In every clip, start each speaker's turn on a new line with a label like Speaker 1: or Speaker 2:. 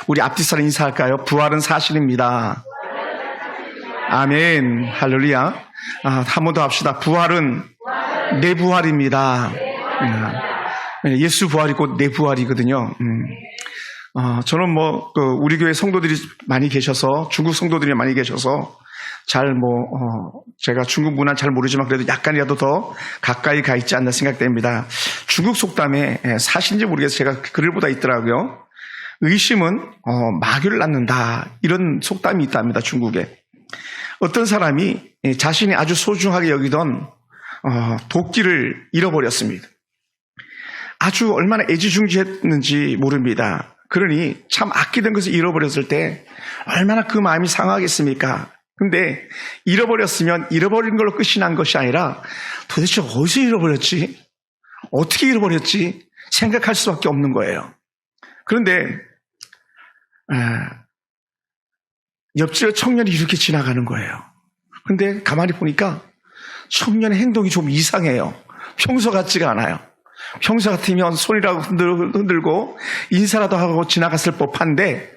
Speaker 1: 우리 앞뒤 사람 인사할까요? 부활은 사실입니다. 아멘. 할렐루야. 한 번 더 합시다. 부활은 내 부활입니다. 예수 부활이 곧 내 부활이거든요. 저는 우리 교회 성도들이 많이 계셔서, 중국 성도들이 많이 계셔서, 제가 중국 문화는 잘 모르지만 그래도 약간이라도 더 가까이 가 있지 않나 생각됩니다. 중국 속담에 사실인지 모르겠어요. 제가 글을 보다 있더라고요. 의심은 마귀를 낳는다. 이런 속담이 있답니다. 중국에. 어떤 사람이 자신이 아주 소중하게 여기던 도끼를 잃어버렸습니다. 아주 얼마나 애지중지했는지 모릅니다. 그러니 참 아끼던 것을 잃어버렸을 때 얼마나 그 마음이 상하겠습니까? 근데 잃어버렸으면 잃어버린 걸로 끝이 난 것이 아니라 도대체 어디서 잃어버렸지? 어떻게 잃어버렸지? 생각할 수밖에 없는 거예요. 그런데 옆집에 청년이 이렇게 지나가는 거예요. 근데 가만히 보니까 청년의 행동이 좀 이상해요. 평소 같지가 않아요. 평소 같으면 손이라고 흔들고 인사라도 하고 지나갔을 법한데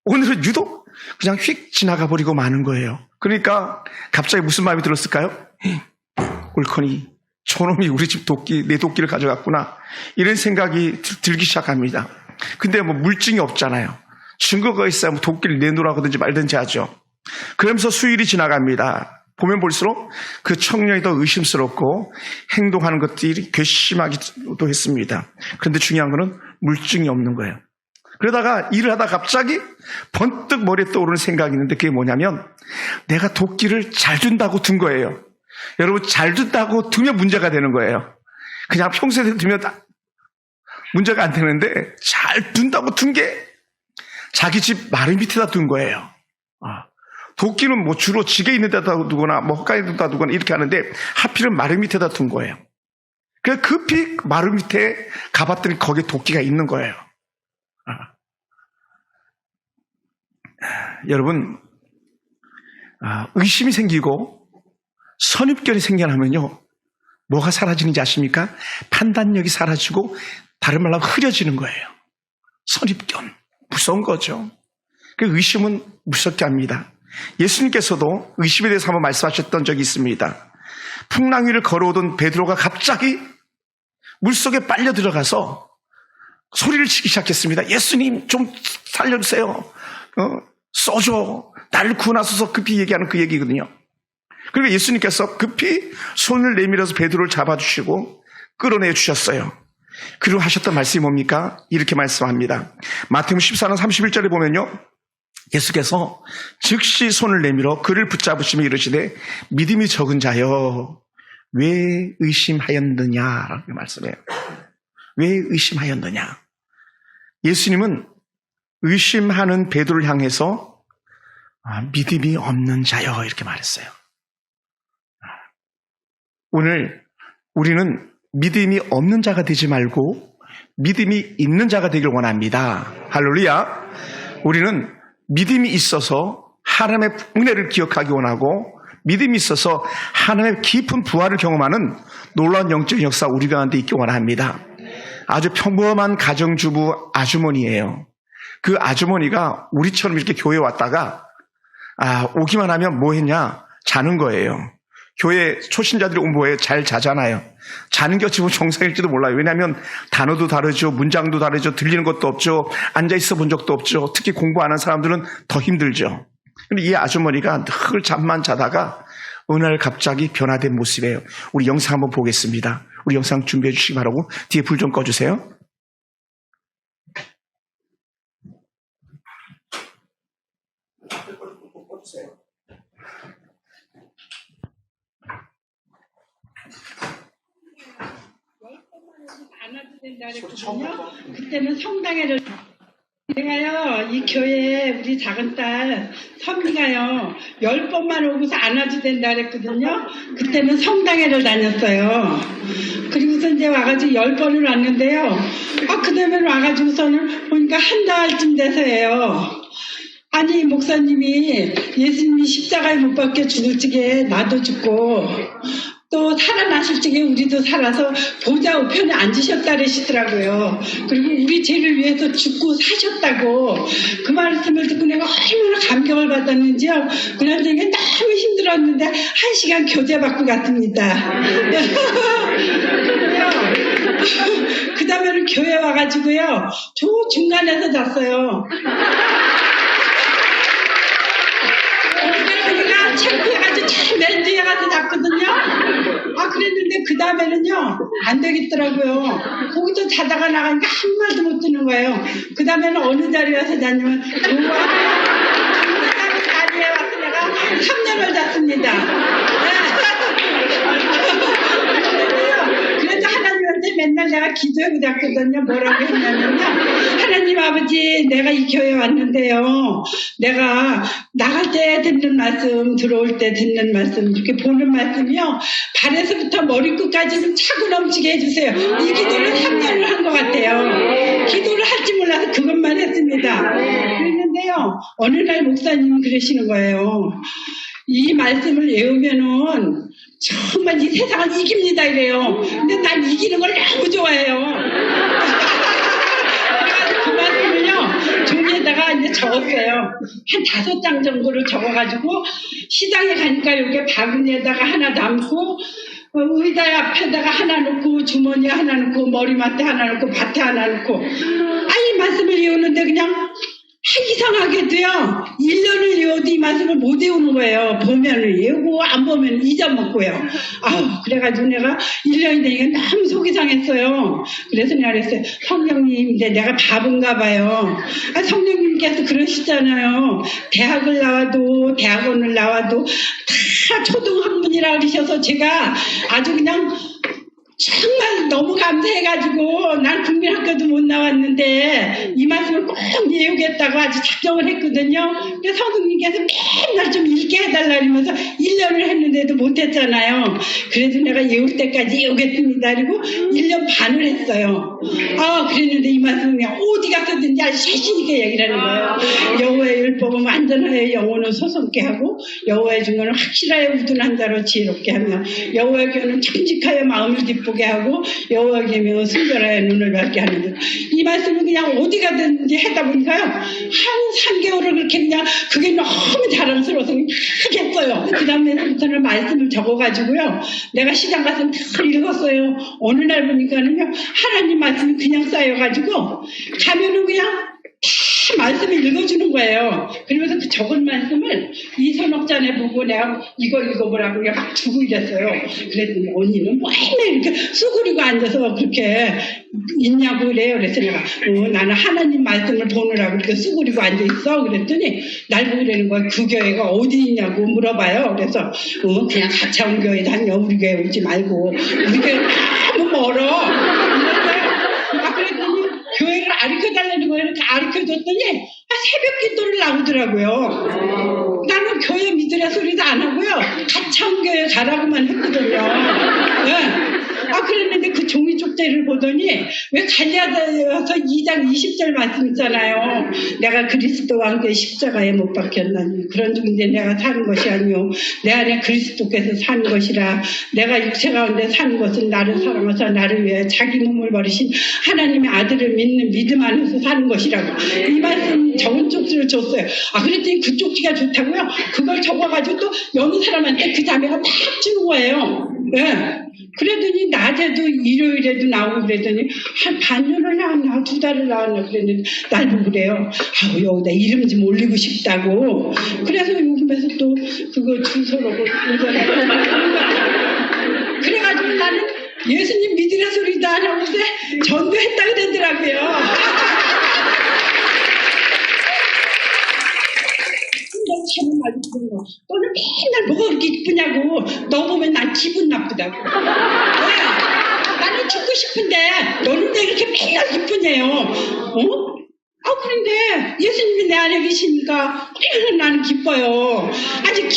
Speaker 1: 오늘은 유독 그냥 휙 지나가 버리고 마는 거예요. 그러니까 갑자기 무슨 마음이 들었을까요? 옳거니 저놈이 우리 집 도끼, 내 도끼를 가져갔구나. 이런 생각이 들기 시작합니다. 근데 물증이 없잖아요. 증거가 있어야 도끼를 내놓으라든지 말든지 하죠. 그러면서 수일이 지나갑니다. 보면 볼수록 그 청년이 더 의심스럽고 행동하는 것들이 괘씸하기도 했습니다. 그런데 중요한 거는 물증이 없는 거예요. 그러다가 일을 하다 갑자기 번뜩 머리에 떠오르는 생각이 있는데 그게 뭐냐면 내가 도끼를 잘 둔다고 둔 거예요. 여러분 잘 둔다고 두면 문제가 되는 거예요. 그냥 평소에 두면 문제가 안 되는데 잘 둔다고 둔 게 자기 집 마루 밑에다 둔 거예요. 도끼는 주로 지게 있는 데다 두거나 헛간에 두거나 이렇게 하는데 하필은 마루 밑에다 둔 거예요. 그래서 급히 마루 밑에 가봤더니 거기에 도끼가 있는 거예요. 여러분 의심이 생기고 선입견이 생겨나면요 뭐가 사라지는지 아십니까? 판단력이 사라지고 다른 말로 하면 흐려지는 거예요. 선입견 무서운 거죠. 의심은 무섭게 합니다. 예수님께서도 의심에 대해서 한번 말씀하셨던 적이 있습니다. 풍랑 위를 걸어오던 베드로가 갑자기 물속에 빨려 들어가서 소리를 치기 시작했습니다. 예수님 좀 살려주세요. 써줘. 나를 구원하소서 급히 얘기하는 그 얘기거든요. 그리고 예수님께서 급히 손을 내밀어서 베드로를 잡아주시고 끌어내 주셨어요. 그리고 하셨던 말씀이 뭡니까? 이렇게 말씀합니다. 마태복음 14장 31절에 보면요. 예수께서 즉시 손을 내밀어 그를 붙잡으시며 이르시되 믿음이 적은 자여 왜 의심하였느냐라고 말씀해요. 왜 의심하였느냐? 예수님은 의심하는 베드로를 향해서 믿음이 없는 자여 이렇게 말했어요. 오늘 우리는 믿음이 없는 자가 되지 말고 믿음이 있는 자가 되길 원합니다. 할렐루야. 우리는 믿음이 있어서 하나님의 은혜를 기억하기 원하고 믿음이 있어서 하나님의 깊은 부활을 경험하는 놀라운 영적인 역사 우리 가운데 있기 원합니다. 아주 평범한 가정주부 아주머니예요. 그 아주머니가 우리처럼 이렇게 교회에 왔다가 오기만 하면 뭐 했냐? 자는 거예요. 교회 초신자들이 온 뭐에 잘 자잖아요. 자는 게 어찌 보면 정상일지도 몰라요. 왜냐하면 단어도 다르죠. 문장도 다르죠. 들리는 것도 없죠. 앉아있어 본 적도 없죠. 특히 공부 안 한 사람들은 더 힘들죠. 근데 이 아주머니가 늘 잠만 자다가 어느 날 갑자기 변화된 모습이에요. 우리 영상 한번 보겠습니다. 우리 영상 준비해 주시기 바라고 뒤에 불 좀 꺼주세요.
Speaker 2: 그때는 성당에를 내가요 이 교회에 우리 작은 딸 선미가요 10번만 오고서 안아도 된다 그랬거든요. 그때는 성당에를 다녔어요. 그리고서 이제 와가지고 10번을 왔는데요. 그 다음에 와가지고서는 보니까 한 달쯤 돼서예요. 아니 목사님이 예수님이 십자가에 못 박혀 죽을 적에 나도 죽고 또 살아나실 적에 우리도 살아서 보좌 우편에 앉으셨다 그러시더라고요. 그리고 우리 죄를 위해서 죽고 사셨다고 그 말씀을 듣고 내가 얼마나 감격을 받았는지요. 그날 저녁에 너무 힘들었는데 1시간 교제 받고 갔습니다. 그 다음에는 교회 와가지고요. 저 중간에서 잤어요. 그러니까 창피해가지고 참 맨 뒤에 가서 잤거든요. 그랬는데 그 다음에는요 안 되겠더라고요. 거기서 자다가 나가니까 한 말도 못 듣는 거예요. 그 다음에는 어느 자리에 와서 잤냐면 중간에 자리에 와서 내가 3년을 잤습니다. 그래서 하나님한테 맨날 내가 기도하고 잤거든요. 뭐라고 했냐면요. 하나님 아버지, 내가 이 교회 왔는데요. 내가 나갈 때 듣는 말씀, 들어올 때 듣는 말씀, 이렇게 보는 말씀이요. 발에서부터 머리끝까지 좀 차고 넘치게 해주세요. 이 기도를 3년을 한 것 같아요. 기도를 할지 몰라서 그것만 했습니다. 그랬는데요. 어느 날 목사님은 그러시는 거예요. 이 말씀을 외우면은 정말 이 세상을 이깁니다 이래요. 근데 난 이기는 걸 너무 좋아해요. 그래가지고 그 말씀을요 종이에다가 이제 적었어요. 한 5장 정도를 적어가지고 시장에 가니까 이렇게 바구니에다가 하나 담고 의자 앞에다가 하나 놓고 주머니에 하나 놓고 머리맡에 하나 놓고 밭에 하나 놓고 이 말씀을 외우는데 그냥 이상하게도요 1년을 외워도 이 말씀을 못 외우는 거예요. 보면은 외우고 안 보면 잊어먹고요. 그래가지고 내가 1년이 되니까 너무 속이 상했어요. 그래서 내가 그랬어요. 성령님, 이제 내가 바본가 봐요. 성령님께서 그러시잖아요. 대학을 나와도 대학원을 나와도 다 초등학문이라 그러셔서 제가 아주 그냥 정말 너무 감사해가지고 난 국민학교도 못 나왔는데 이 말씀을 꼭 외우겠다고 아주 작정을 했거든요. 근데 성령님께서 맨날 좀 읽게 해달라 그러면서 1년을 했는데도 못했잖아요. 그래도 내가 외울 때까지 외우겠습니다. 그리고 1년 반을 했어요. 그랬는데 이 말씀을 그냥 어디 가서든지 아주 자신있게 얘기를 하는 거예요. 여호와의 율법은 완전하여 영혼을 소송케 하고 여호와의 증거는 확실하여 우둔한 자로 지혜롭게 하며 여호와의 교는 정직하여 마음을 기쁘게 하고 여호와의 계명은 순결하여 눈을 밝게 하는 것. 이 말씀을 그냥 어디 가든지 하다 보니까요 한 3개월을 그렇게 그냥 그게 너무 자랑스러워서 하겠어요. 그 다음에부터는 말씀을 적어가지고요 내가 시장 가서 다 읽었어요. 어느 날 보니까는요 하나님 말씀이 그냥 쌓여가지고 가면은 그냥 다 말씀을 읽어주는 거예요. 그러면서 그 적은 말씀을 이선옥자네 보고 내가 이거 읽어보라고 그냥 막 주고 이랬어요. 그랬더니 언니는 맨날 이렇게 쑥그리고 앉아서 그렇게 있냐고 그래요. 그래서 내가 나는 하나님 말씀을 보느라고 이렇게 쑥그리고 앉아있어. 그랬더니 날 보고 그러는 거예요. 그 교회가 어디 있냐고 물어봐요. 그래서 그냥 가차원 교회 다녀. 우리 교회 오지 말고 우리 교회 너무 멀어. 그랬더니 교회를 가르쳐달라는 거예요. 이렇게 가르쳐줬더니 새벽 기도를 나오더라고요. 나는 교회 믿으라 소리도 안 하고요. 가창교회 가라고만 했거든요. 네. 그랬는데 그 종이 쪽지를 보더니 왜 갈라디아서 2장 20절 말씀 있잖아요. 내가 그리스도와 함께 십자가에 못 박혔나니 그런 중인데 내가 사는 것이 아니요 내 안에 그리스도께서 사는 것이라. 내가 육체 가운데 사는 것은 나를 사랑하사 나를 위해 자기 몸을 버리신 하나님의 아들을 믿는 믿음 안에서 사는 것이라고 이 말씀 적은 쪽지를 줬어요. 그랬더니 그 쪽지가 좋다고요. 그걸 적어가지고 또 여느 사람한테 그 자매가 막 주는 거예요. 네. 그러더니 낮에도 일요일에도 나오고 그랬더니 한 반년을 나왔나 2달을 나왔나 그랬는데 날 보고 그래요. 여기다 이름 좀 올리고 싶다고. 그래서 요즘에서 또 그거 주소로고 그래가지고 나는 예수님 믿으라 소리도 안 하고 전도했다 그러더라고요. 너는 맨날 뭐가 그렇게 이쁘냐고. 너 보면 난 기분 나쁘다고. 나는 죽고 싶은데 너는 왜 이렇게 맨날 이쁘냐요. 그런데 예수님이 내 안에 계시니까 나는 기뻐요. 아직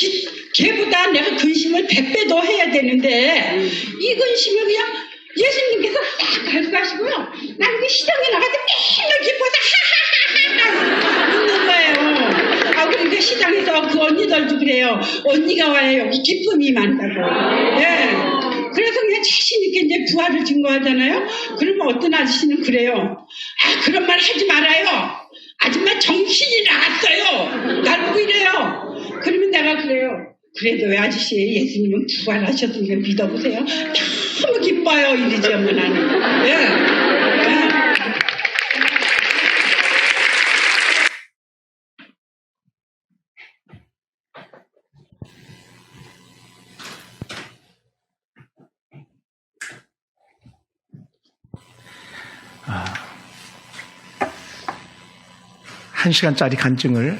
Speaker 2: 걔보다 내가 근심을 100배 더 해야 되는데 이 근심을 그냥 예수님께서 딱 가져가시고요. 나는 그 시장에 나가서 맨날 기뻐서 하하하하 웃는 거예요. 그러니까 시장에서 그 언니들도 그래요. 언니가 와야 여기 기쁨이 많다고. 네. 부활을 증거하잖아요. 그러면 어떤 아저씨는 그래요. 그런 말 하지 말아요. 아줌마 정신이 나갔어요. 날 보고 이래요. 그러면 내가 그래요. 그래도 왜 아저씨 예수님은 부활하셨으니까 믿어보세요. 너무 기뻐요. 이러지 엄마 나는. 예.
Speaker 1: 한 시간짜리 간증을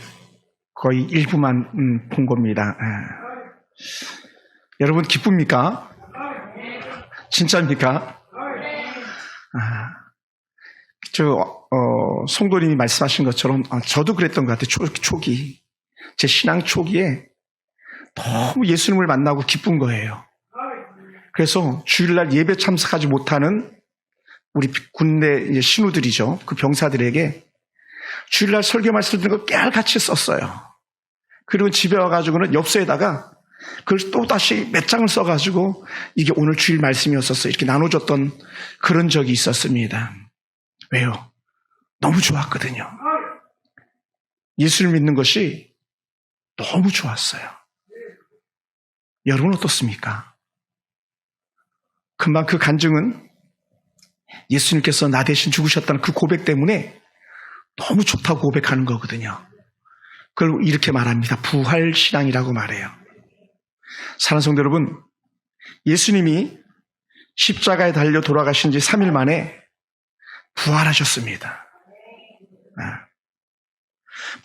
Speaker 1: 거의 일부만 본 겁니다. 여러분 기쁩니까? 진짜입니까? 성도님이 말씀하신 것처럼 저도 그랬던 것 같아요. 초기 제 신앙 초기에 너무 예수님을 만나고 기쁜 거예요. 그래서 주일날 예배 참석하지 못하는 우리 군대 신우들이죠. 그 병사들에게 주일날 설교 말씀 듣는 거 깨알같이 썼어요. 그리고 집에 와가지고는 엽서에다가 그걸 또 다시 몇 장을 써가지고 이게 오늘 주일 말씀이었었어 이렇게 나눠줬던 그런 적이 있었습니다. 왜요? 너무 좋았거든요. 예수를 믿는 것이 너무 좋았어요. 여러분 어떻습니까? 금방 그 간증은 예수님께서 나 대신 죽으셨다는 그 고백 때문에 너무 좋다고 고백하는 거거든요. 그걸 이렇게 말합니다. 부활신앙이라고 말해요. 사랑하는 성도 여러분, 예수님이 십자가에 달려 돌아가신 지 3일 만에 부활하셨습니다.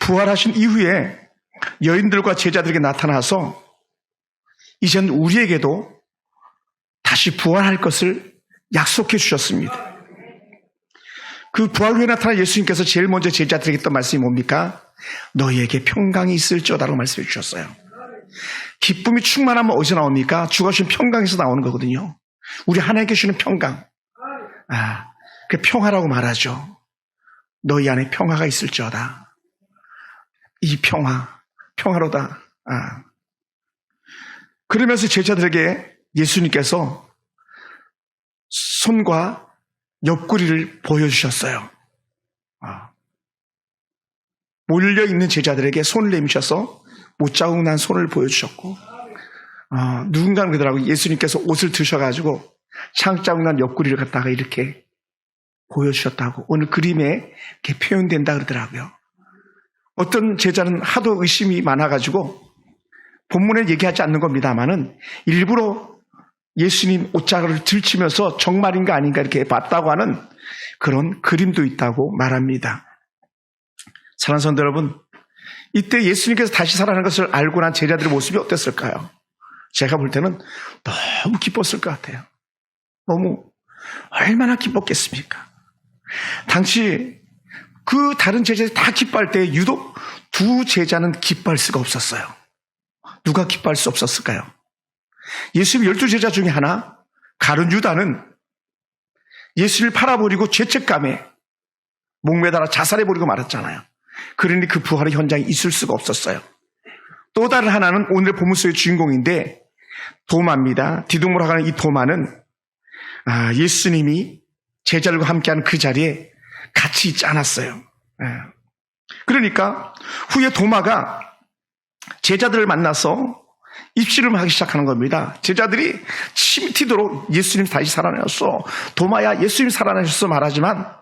Speaker 1: 부활하신 이후에 여인들과 제자들에게 나타나서 이젠 우리에게도 다시 부활할 것을 약속해 주셨습니다. 그 부활 후에 나타난 예수님께서 제일 먼저 제자들에게 했던 말씀이 뭡니까? 너희에게 평강이 있을지어다라고 말씀해 주셨어요. 기쁨이 충만하면 어디서 나옵니까? 죽으신 평강에서 나오는 거거든요. 우리 하나님께 주시는 평강. 그 평화라고 말하죠. 너희 안에 평화가 있을지어다. 이 평화로다. 그러면서 제자들에게 예수님께서 손과 옆구리를 보여주셨어요. 몰려있는 제자들에게 손을 내미셔서 못자국 난 손을 보여주셨고, 누군가는 그러더라고요. 예수님께서 옷을 드셔가지고 창자국 난 옆구리를 갖다가 이렇게 보여주셨다고 오늘 그림에 이렇게 표현된다 그러더라고요. 어떤 제자는 하도 의심이 많아가지고 본문에 얘기하지 않는 겁니다만은 일부러 예수님 옷자락을 들치면서 정말인가 아닌가 이렇게 봤다고 하는 그런 그림도 있다고 말합니다. 사랑하는 성도 여러분, 이때 예수님께서 다시 살아나는 것을 알고 난 제자들의 모습이 어땠을까요? 제가 볼 때는 너무 기뻤을 것 같아요. 너무 얼마나 기뻤겠습니까? 당시 그 다른 제자들이 다 기뻐할 때 유독 두 제자는 기뻐할 수가 없었어요. 누가 기뻐할 수 없었을까요? 예수님 12제자 중에 하나 가룟 유다는 예수를 팔아버리고 죄책감에 목매달아 자살해버리고 말았잖아요. 그러니 그 부활의 현장에 있을 수가 없었어요. 또 다른 하나는 오늘 본문 속의 주인공인데 도마입니다. 디두모라 가는 이 도마는 예수님이 제자들과 함께하는 그 자리에 같이 있지 않았어요. 그러니까 후에 도마가 제자들을 만나서 입씨름을 하기 시작하는 겁니다. 제자들이 침이 튀도록 예수님 다시 살아나셨어. 도마야 예수님 살아나셨어 말하지만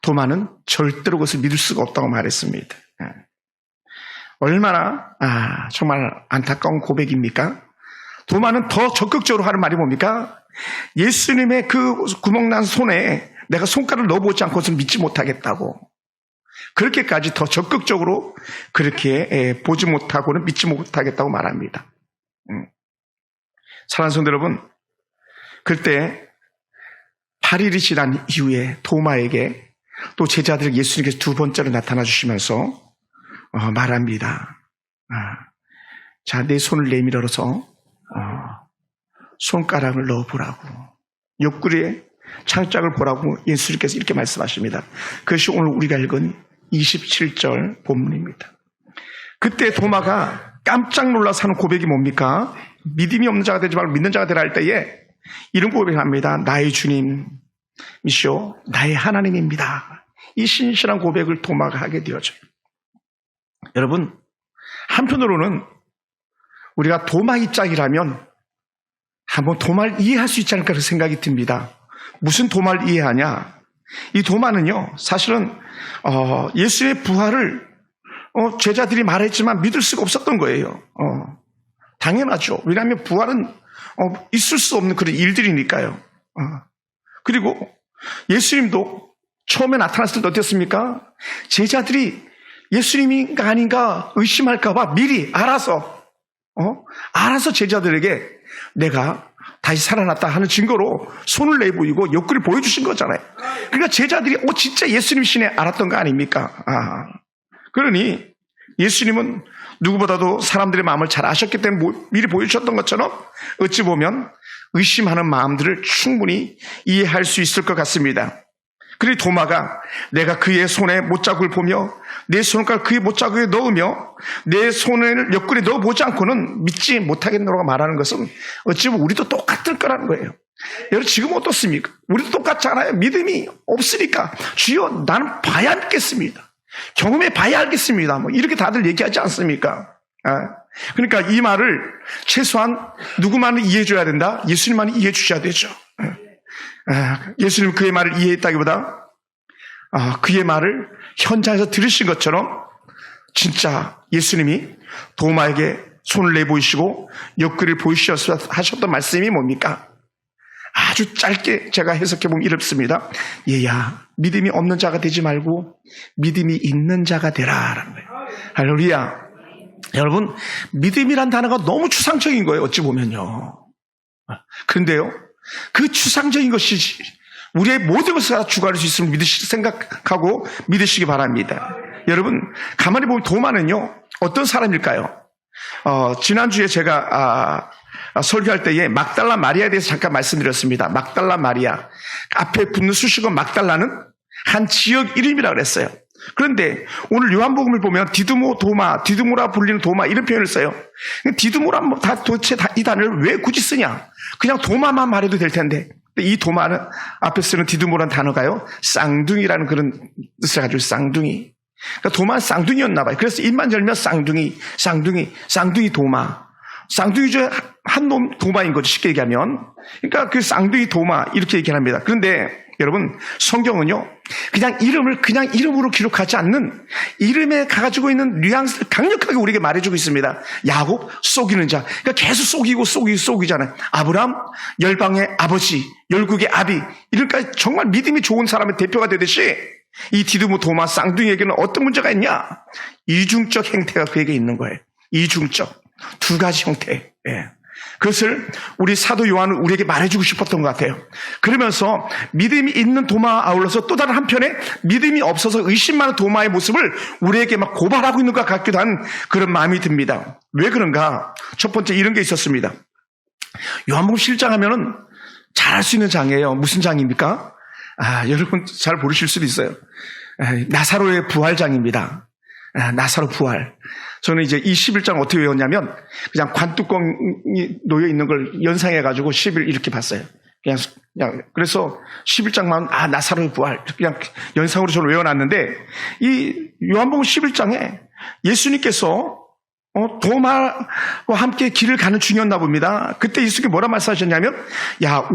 Speaker 1: 도마는 절대로 그것을 믿을 수가 없다고 말했습니다. 얼마나 정말 안타까운 고백입니까? 도마는 더 적극적으로 하는 말이 뭡니까? 예수님의 그 구멍난 손에 내가 손가락을 넣어보지 않고서는 믿지 못하겠다고. 그렇게까지 더 적극적으로 그렇게 보지 못하고는 믿지 못하겠다고 말합니다. 사랑하는 성도 여러분, 그때 8일이 지난 이후에 도마에게 또 제자들 예수님께서 두 번째로 나타나 주시면서 말합니다. 자, 내 손을 내밀어서 손가락을 넣어보라고. 옆구리에 창짝을 보라고 예수님께서 이렇게 말씀하십니다. 그것이 오늘 우리가 읽은 27절 본문입니다. 그때 도마가 깜짝 놀라서 하는 고백이 뭡니까? 믿음이 없는 자가 되지 말고 믿는 자가 되라 할 때에 이런 고백을 합니다. 나의 주님이시오, 나의 하나님입니다. 이 신실한 고백을 도마가 하게 되어져요. 여러분, 한편으로는 우리가 도마 입장이라면 한번 도마를 이해할 수 있지 않을까 그런 생각이 듭니다. 무슨 도마를 이해하냐? 이 도마는요, 사실은 예수의 부활을 제자들이 말했지만 믿을 수가 없었던 거예요. 당연하죠. 왜냐하면 부활은 있을 수 없는 그런 일들이니까요. 그리고 예수님도 처음에 나타났을 때 어땠습니까? 제자들이 예수님인가 아닌가 의심할까 봐 미리 알아서 제자들에게 내가 다시 살아났다 하는 증거로 손을 내보이고 옆구리 보여주신 거잖아요. 그러니까 제자들이 진짜 예수님이시네 알았던 거 아닙니까? 그러니 예수님은 누구보다도 사람들의 마음을 잘 아셨기 때문에 미리 보여주셨던 것처럼 어찌 보면 의심하는 마음들을 충분히 이해할 수 있을 것 같습니다. 그리고 도마가 내가 그의 손에 못자국을 보며 내 손가락을 그의 못자국에 넣으며 내 손을 옆구리에 넣어보지 않고는 믿지 못하겠노라고 말하는 것은 어찌 보면 우리도 똑같을 거라는 거예요. 여러분 지금 어떻습니까? 우리도 똑같잖아요. 믿음이 없으니까 주여 나는 봐야 믿겠습니다. 경험해 봐야 알겠습니다. 이렇게 다들 얘기하지 않습니까? 그러니까 이 말을 최소한 누구만은 이해해줘야 된다? 예수님만은 이해해 주셔야 되죠. 예수님 그의 말을 이해했다기보다 그의 말을 현장에서 들으신 것처럼 진짜 예수님이 도마에게 손을 내보이시고 옆구리를 보이셔서 하셨던 말씀이 뭡니까? 아주 짧게 제가 해석해보면 이렇습니다. 얘야, 믿음이 없는 자가 되지 말고 믿음이 있는 자가 되라라는 거예요. 할렐루야. 여러분, 믿음이란 단어가 너무 추상적인 거예요. 어찌 보면요. 그런데요, 그 추상적인 것이 우리의 모든 것을 다 주관할 수 있음을 생각하고 믿으시기 바랍니다. 여러분, 가만히 보면 도마는요, 어떤 사람일까요? 지난주에 제가 설교할 때에 막달라 마리아에 대해서 잠깐 말씀드렸습니다. 막달라 마리아. 앞에 붙는 수식어 막달라는 한 지역 이름이라고 그랬어요. 그런데 오늘 요한복음을 보면 디두모 도마, 디두모라 불리는 도마 이런 표현을 써요. 디두모라 도대체 이 단어를 왜 굳이 쓰냐? 그냥 도마만 말해도 될 텐데. 이 도마는 앞에 쓰는 디두모라는 단어가요, 쌍둥이라는 그런 뜻을 가지고 쌍둥이. 그러니까 도마는 쌍둥이였나 봐요. 그래서 입만 열면 쌍둥이 도마. 쌍둥이 중에 한 놈 도마인 거죠, 쉽게 얘기하면. 그러니까 그 쌍둥이 도마 이렇게 얘기합니다. 그런데 여러분, 성경은요, 그냥 이름으로 기록하지 않는 이름에 가지고 있는 뉘앙스를 강력하게 우리에게 말해주고 있습니다. 야곱, 속이는 자. 그러니까 계속 속이잖아요. 아브람, 열방의 아버지, 열국의 아비. 이러니까 정말 믿음이 좋은 사람의 대표가 되듯이 이 디두모 도마 쌍둥이에게는 어떤 문제가 있냐? 이중적 행태가 그에게 있는 거예요. 이중적. 두 가지 형태. 그것을 우리 사도 요한은 우리에게 말해주고 싶었던 것 같아요. 그러면서 믿음이 있는 도마와 아울러서 또 다른 한편에 믿음이 없어서 의심 많은 도마의 모습을 우리에게 막 고발하고 있는 것 같기도 한 그런 마음이 듭니다. 왜 그런가? 첫 번째 이런 게 있었습니다. 요한복음 7장 하면은 잘 알 수 있는 장이에요. 무슨 장입니까? 여러분 잘 모르실 수도 있어요. 나사로의 부활장입니다. 나사로 부활. 저는 이제 이 11장 어떻게 외웠냐면 그냥 관뚜껑이 놓여 있는 걸 연상해가지고 11 이렇게 봤어요. 그냥 그래서 11장만 나사로의 부활 그냥 연상으로 저는 외워놨는데 이 요한복음 11장에 예수님께서 도마와 함께 길을 가는 중이었나 봅니다. 그때 예수님이 뭐라 말씀하셨냐면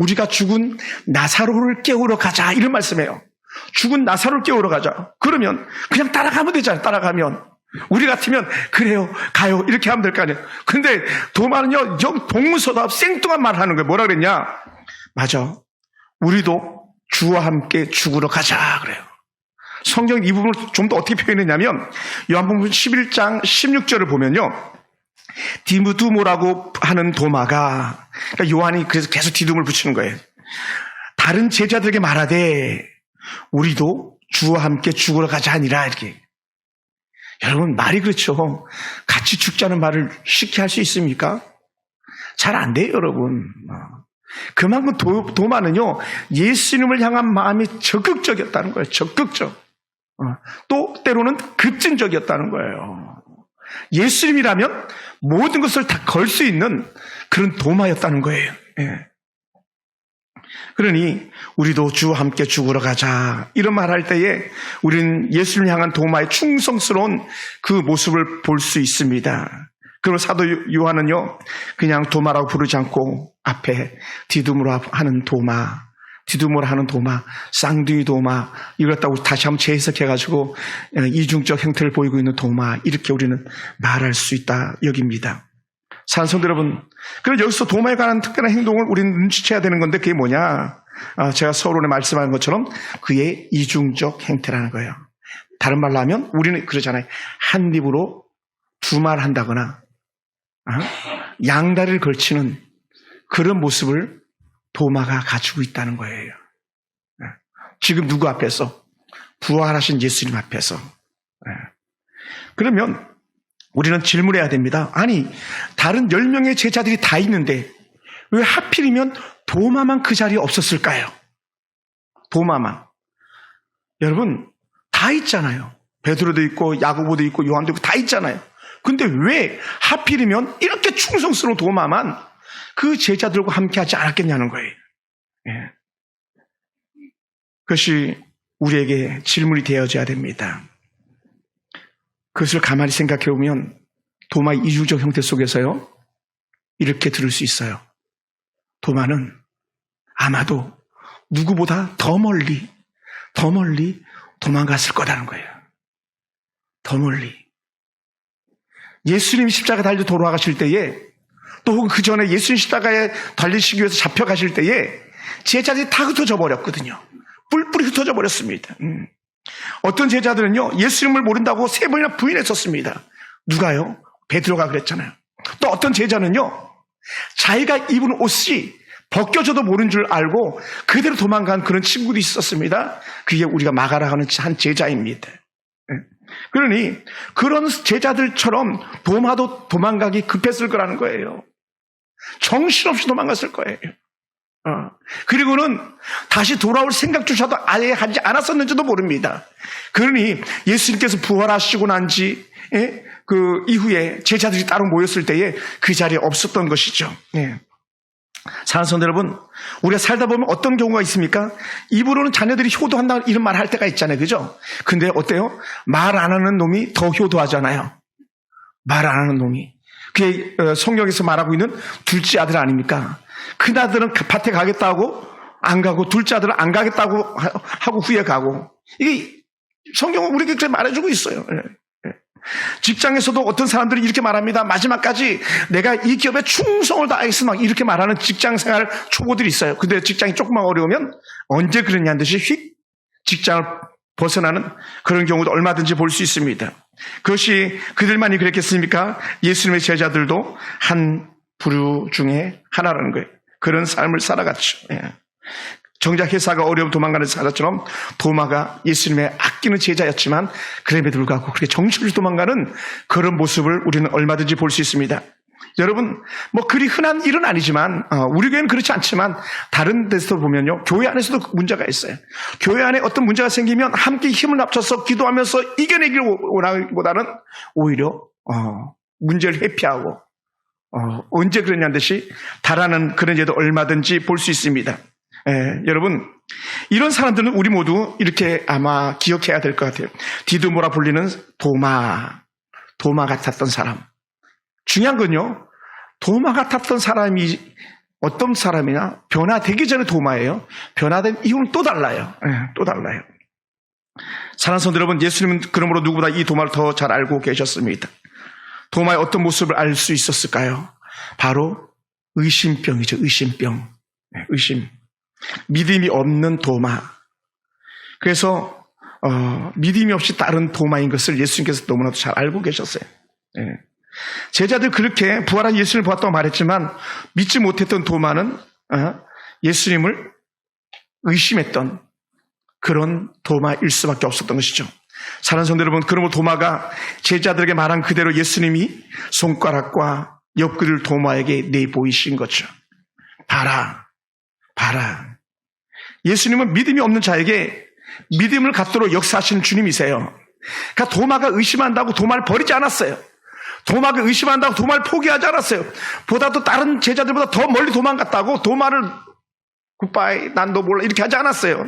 Speaker 1: 우리가 죽은 나사로를 깨우러 가자 이런 말씀이에요. 죽은 나사로를 깨우러 가자. 그러면 그냥 따라가면 되잖아요. 따라가면 우리 같으면 그래요 가요 이렇게 하면 될 거 아니에요. 근데 도마는요 동문서답 생뚱한 말을 하는 거예요. 뭐라 그랬냐? 맞아, 우리도 주와 함께 죽으러 가자 그래요. 성경 이 부분을 좀 더 어떻게 표현했냐면 요한복음 11장 16절을 보면요, 디두모라고 하는 도마가, 그러니까 요한이 그래서 계속 디둠을 붙이는 거예요. 다른 제자들에게 말하되 우리도 주와 함께 죽으러 가자 하니라 이렇게. 여러분 말이 그렇죠. 같이 죽자는 말을 쉽게 할 수 있습니까? 잘 안 돼요 여러분. 그만큼 도마는요 예수님을 향한 마음이 적극적이었다는 거예요. 적극적. 또 때로는 급진적이었다는 거예요. 예수님이라면 모든 것을 다 걸 수 있는 그런 도마였다는 거예요. 그러니 우리도 주와 함께 죽으러 가자 이런 말할 때에 우리는 예수를 향한 도마의 충성스러운 그 모습을 볼 수 있습니다. 그리고 사도 요한은요, 그냥 도마라고 부르지 않고 앞에 디두모라 하는 도마, 쌍둥이 도마, 이걸 갖다가 다시 한번 재해석해가지고 이중적 형태를 보이고 있는 도마, 이렇게 우리는 말할 수 있다 여깁니다. 사랑하는 성도 여러분, 그래서 여기서 도마에 관한 특별한 행동을 우리는 눈치채야 되는 건데 그게 뭐냐? 제가 서론에 말씀한 것처럼 그의 이중적 행태라는 거예요. 다른 말로 하면 우리는 그러잖아요. 한 입으로 두 말 한다거나 양다리를 걸치는 그런 모습을 도마가 가지고 있다는 거예요. 지금 누구 앞에서? 부활하신 예수님 앞에서. 그러면 우리는 질문해야 됩니다. 아니, 다른 10명의 제자들이 다 있는데 왜 하필이면 도마만 그 자리에 없었을까요? 도마만. 여러분, 다 있잖아요. 베드로도 있고 야고보도 있고 요한도 있고 다 있잖아요. 근데 왜 하필이면 이렇게 충성스러운 도마만 그 제자들과 함께 하지 않았겠냐는 거예요. 그것이 우리에게 질문이 되어져야 됩니다. 그것을 가만히 생각해 보면 도마의 이중적 형태 속에서요, 이렇게 들을 수 있어요. 도마는 아마도 누구보다 더 멀리 도망갔을 거라는 거예요. 더 멀리. 예수님이 십자가 달려 돌아가실 때에, 또 혹은 그 전에 예수님 십자가에 달리시기 위해서 잡혀가실 때에 제자들이 다 흩어져 버렸거든요. 뿔뿔이 흩어져 버렸습니다. 어떤 제자들은요, 예수님을 모른다고 3번이나 부인했었습니다. 누가요? 베드로가 그랬잖아요. 또 어떤 제자는요, 자기가 입은 옷이 벗겨져도 모른 줄 알고 그대로 도망간 그런 친구들이 있었습니다. 그게 우리가 마가라 하는 한 제자입니다. 그러니 그런 제자들처럼 도마도 도망가기 급했을 거라는 거예요. 정신없이 도망갔을 거예요. 그리고는 다시 돌아올 생각조차도 아예 하지 않았었는지도 모릅니다. 그러니 예수님께서 부활하시고 난 지 그 이후에 제자들이 따로 모였을 때에 그 자리에 없었던 것이죠. 사랑하는 성도 여러분, 우리가 살다 보면 어떤 경우가 있습니까? 입으로는 자녀들이 효도한다 이런 말 할 때가 있잖아요. 그죠? 근데 어때요? 말 안 하는 놈이 더 효도하잖아요. 말 안 하는 놈이. 그게 성경에서 말하고 있는 둘째 아들 아닙니까? 큰아들은 밭에 가겠다고 안 가고 둘째 아들은 안 가겠다고 하고 후에 가고. 이게 성경은 우리에게 그렇게 말해주고 있어요. 직장에서도 어떤 사람들이 이렇게 말합니다. 마지막까지 내가 이 기업에 충성을 다해서 막 이렇게 말하는 직장생활 초보들이 있어요. 근데 직장이 조금만 어려우면 언제 그랬냐는 듯이 휙 직장을 벗어나는 그런 경우도 얼마든지 볼 수 있습니다. 그것이 그들만이 그랬겠습니까? 예수님의 제자들도 한 부류 중에 하나라는 거예요. 그런 삶을 살아갔죠. 정작 회사가 어려움 도망가는 사자처럼 도마가 예수님의 아끼는 제자였지만 그럼에도 불구하고 그렇게 정신없이 도망가는 그런 모습을 우리는 얼마든지 볼 수 있습니다. 여러분, 뭐 그리 흔한 일은 아니지만 우리 교회는 그렇지 않지만 다른 데서 보면요, 교회 안에서도 문제가 있어요. 교회 안에 어떤 문제가 생기면 함께 힘을 합쳐서 기도하면서 이겨내기를 원하기보다는 오히려 문제를 회피하고 언제 그러냐는 듯이 달아나는 그런 예도 얼마든지 볼 수 있습니다. 여러분, 이런 사람들은 우리 모두 이렇게 아마 기억해야 될 것 같아요. 디두모라 불리는 도마 같았던 사람. 중요한 건요, 도마 같았던 사람이 어떤 사람이냐? 변화되기 전에 도마예요. 변화된 이유는 또 달라요. 또 달라요. 사랑하는 성도 여러분, 예수님은 그러므로 누구보다 이 도마를 더 잘 알고 계셨습니다. 도마의 어떤 모습을 알 수 있었을까요? 바로 의심병이죠. 의심병. 의심. 믿음이 없는 도마. 그래서 믿음이 없이 따른 도마인 것을 예수님께서 너무나도 잘 알고 계셨어요. 제자들 그렇게 부활한 예수님을 보았다고 말했지만 믿지 못했던 도마는 예수님을 의심했던 그런 도마일 수밖에 없었던 것이죠. 사랑하는 성도 여러분, 그러므로 도마가 제자들에게 말한 그대로 예수님이 손가락과 옆구리를 도마에게 내보이신 거죠. 봐라. 예수님은 믿음이 없는 자에게 믿음을 갖도록 역사하시는 주님이세요. 그러니까 도마가 의심한다고 도마를 버리지 않았어요. 도마가 의심한다고 도마를 포기하지 않았어요. 보다도 다른 제자들보다 더 멀리 도망갔다고 도마를 굿바이, 난 너 몰라. 이렇게 하지 않았어요.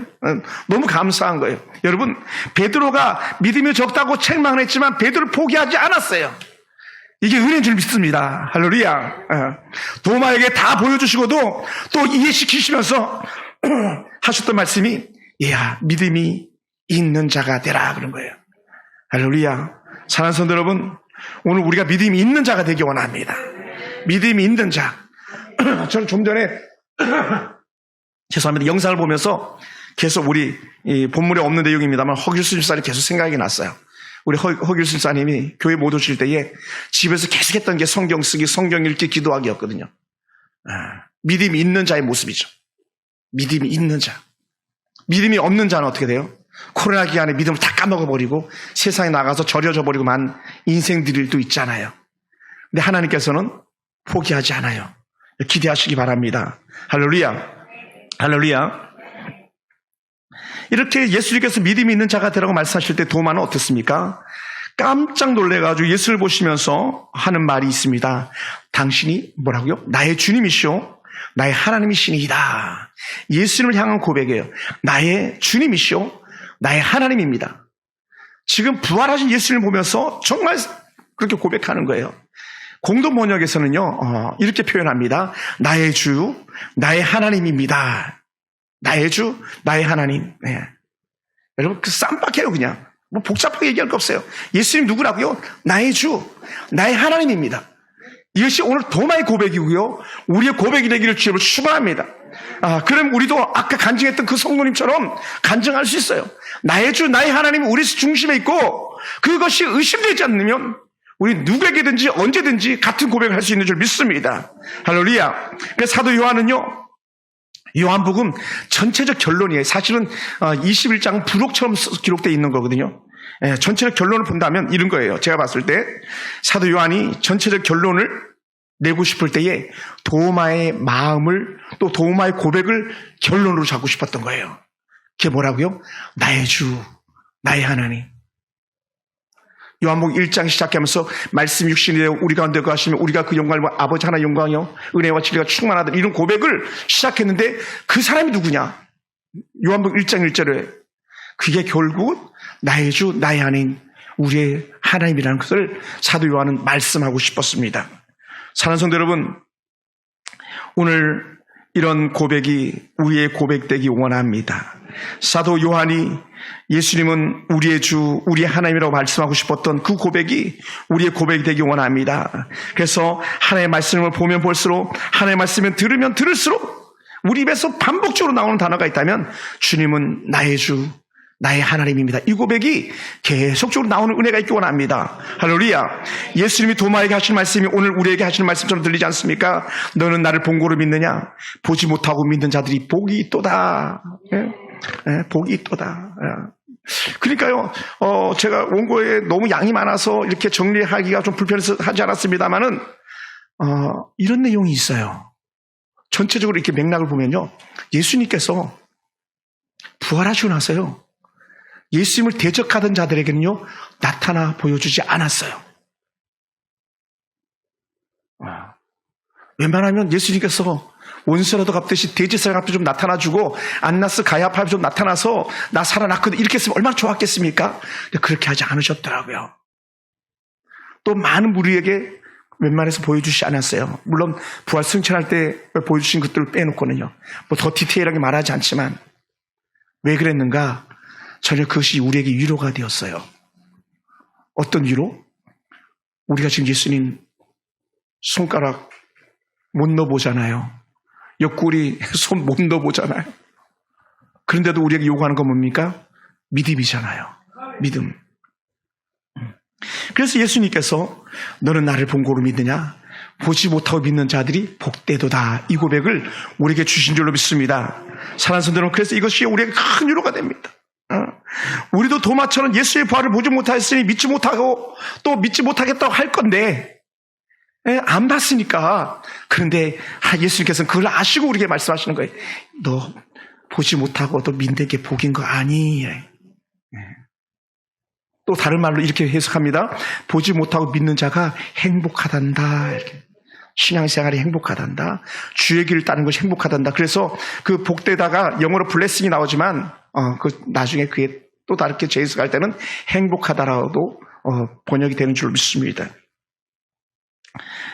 Speaker 1: 너무 감사한 거예요. 여러분, 베드로가 믿음이 적다고 책망을 했지만 베드로를 포기하지 않았어요. 이게 은혜인 줄 믿습니다. 할렐루야. 도마에게 다 보여주시고도 또 이해시키시면서 하셨던 말씀이, 야, 믿음이 있는 자가 되라. 그런 거예요. 할렐루야. 사랑하는 성도 여러분, 오늘 우리가 믿음이 있는 자가 되기 원합니다. 믿음이 있는 자. 저는 좀 전에 죄송합니다. 영상을 보면서 계속 우리 이 본문에 없는 내용입니다만 허길수 집사님 계속 생각이 났어요. 우리 허길수 집사님이 교회 못 오실 때에 집에서 계속 했던 게 성경 쓰기, 성경 읽기, 기도하기였거든요. 믿음이 있는 자의 모습이죠. 믿음이 있는 자. 믿음이 없는 자는 어떻게 돼요? 코로나 기간에 믿음을 다 까먹어버리고 세상에 나가서 절여져 버리고 만 인생들도 있잖아요. 근데 하나님께서는 포기하지 않아요. 기대하시기 바랍니다. 할렐루야. 할렐루야. 이렇게 예수님께서 믿음이 있는 자가 되라고 말씀하실 때 도마는 어떻습니까? 깜짝 놀래가지고 예수를 보시면서 하는 말이 있습니다. 당신이 뭐라고요? 나의 주님이시오, 나의 하나님이시니이다. 예수님을 향한 고백이에요. 나의 주님이시오, 나의 하나님입니다. 지금 부활하신 예수님을 보면서 정말 그렇게 고백하는 거예요. 공동 번역에서는요, 이렇게 표현합니다. 나의 주, 나의 하나님입니다. 나의 주, 나의 하나님. 네. 여러분, 그 쌈박해요, 그냥. 뭐 복잡하게 얘기할 거 없어요. 예수님 누구라고요? 나의 주, 나의 하나님입니다. 이것이 오늘 도마의 고백이고요. 우리의 고백이 되기를 주님을 축원합니다. 그럼 우리도 아까 간증했던 그 성도님처럼 간증할 수 있어요. 나의 주, 나의 하나님은 우리 중심에 있고 그것이 의심되지 않으면 우리 누구에게든지 언제든지 같은 고백을 할 수 있는 줄 믿습니다. 할렐루야. 그래서 사도 요한은요, 요한복음 전체적 결론이에요. 사실은 21장은 부록처럼 기록되어 있는 거거든요. 전체적 결론을 본다면 이런 거예요. 제가 봤을 때 사도 요한이 전체적 결론을 내고 싶을 때에 도마의 마음을 또 도마의 고백을 결론으로 잡고 싶었던 거예요. 그게 뭐라고요? 나의 주, 나의 하나님. 요한복음 1장 시작하면서 말씀 육신이 되어 우리 가운데 거하시며 우리가 그 영광을 보아 아버지 하나의 영광이요 은혜와 진리가 충만하다, 이런 고백을 시작했는데 그 사람이 누구냐? 요한복음 1장 1절에 그게 결국 나의 주, 나의 하나님, 우리의 하나님이라는 것을 사도 요한은 말씀하고 싶었습니다. 사랑하는 성도 여러분, 오늘 이런 고백이 우리의 고백되기 원합니다. 사도 요한이 예수님은 우리의 주, 우리의 하나님이라고 말씀하고 싶었던 그 고백이 우리의 고백이 되기 원합니다. 그래서 하나님의 말씀을 보면 볼수록, 하나님의 말씀을 들으면 들을수록 우리 입에서 반복적으로 나오는 단어가 있다면 주님은 나의 주, 나의 하나님입니다. 이 고백이 계속적으로 나오는 은혜가 있기 원합니다. 할렐루야. 예수님이 도마에게 하신 말씀이 오늘 우리에게 하시는 말씀처럼 들리지 않습니까? 너는 나를 본고로 믿느냐? 보지 못하고 믿는 자들이 복이 있도다. 복이 있도다. 그러니까요, 제가 원고에 너무 양이 많아서 이렇게 정리하기가 좀 불편하지 않았습니다만은, 이런 내용이 있어요. 전체적으로 이렇게 맥락을 보면요, 예수님께서 부활하시고 나서요, 예수님을 대적하던 자들에게는요, 나타나 보여주지 않았어요. 웬만하면 예수님께서 원수라도 갚듯이 대제사장 앞에 좀 나타나주고 안나스 가야파 앞에 좀 나타나서 나 살아났거든 이렇게 했으면 얼마나 좋았겠습니까? 근데 그렇게 하지 않으셨더라고요. 또 많은 무리에게 웬만해서 보여주지 않았어요. 물론 부활 승천할 때 보여주신 것들을 빼놓고는요, 뭐 더 디테일하게 말하지 않지만 왜 그랬는가? 전혀 그것이 우리에게 위로가 되었어요. 어떤 위로? 우리가 지금 예수님 손가락 못 넣어보잖아요. 옆구리 손 못 넣어보잖아요. 그런데도 우리에게 요구하는 건 뭡니까? 믿음이잖아요. 믿음. 그래서 예수님께서 너는 나를 본고로 믿느냐? 보지 못하고 믿는 자들이 복되도다. 이 고백을 우리에게 주신 줄로 믿습니다. 사랑하는 성도들, 그래서 이것이 우리에게 큰 위로가 됩니다. 우리도 도마처럼 예수의 부활을 보지 못하였으니 믿지 못하고 또 믿지 못하겠다고 할 건데 안 봤으니까. 그런데 예수님께서는 그걸 아시고 우리에게 말씀하시는 거예요. 너 보지 못하고도 믿는 게 복인 거 아니? 또 다른 말로 이렇게 해석합니다. 보지 못하고 믿는 자가 행복하단다. 이렇게. 신앙생활이 행복하단다. 주의 길을 따는 것이 행복하단다. 그래서 그 복되다가 영어로 블레싱이 나오지만 나중에 그게 또 다르게 재해석할 때는 행복하다라고도 번역이 되는 줄 믿습니다.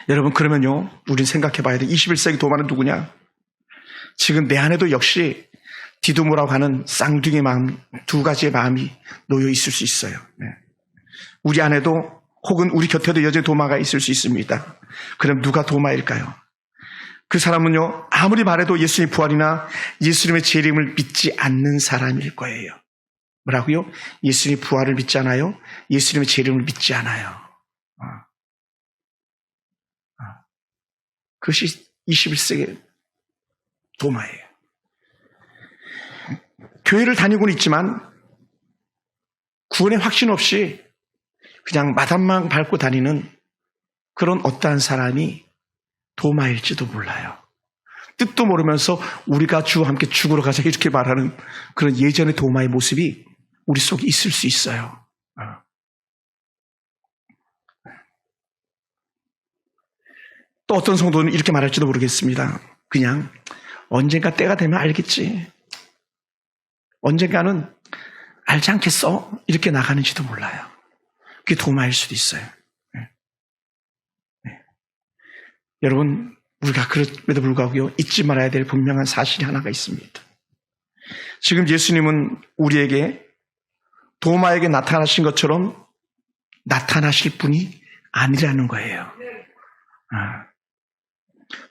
Speaker 1: 여러분, 그러면요, 우린 생각해 봐야 돼. 21세기 도마는 누구냐? 지금 내 안에도 역시 디두모라고 하는 쌍둥이의 마음, 두 가지의 마음이 놓여 있을 수 있어요. 우리 안에도 혹은 우리 곁에도 여전히 도마가 있을 수 있습니다. 그럼 누가 도마일까요? 그 사람은요, 아무리 말해도 예수님의 부활이나 예수님의 재림을 믿지 않는 사람일 거예요. 뭐라고요? 예수님의 부활을 믿지 않아요? 예수님의 재림을 믿지 않아요. 그것이 21세기 도마예요. 교회를 다니고는 있지만 구원의 확신 없이 그냥 마당만 밟고 다니는 그런 어떠한 사람이 도마일지도 몰라요. 뜻도 모르면서 우리가 주와 함께 죽으러 가자 이렇게 말하는 그런 예전의 도마의 모습이 우리 속에 있을 수 있어요. 또 어떤 성도는 이렇게 말할지도 모르겠습니다. 그냥 언젠가 때가 되면 알겠지. 언젠가는 알지 않겠어? 이렇게 나가는지도 몰라요. 그게 도마일 수도 있어요. 여러분, 우리가 그럼에도 불구하고요, 잊지 말아야 될 분명한 사실이 하나가 있습니다. 지금 예수님은 우리에게 도마에게 나타나신 것처럼 나타나실 분이 아니라는 거예요.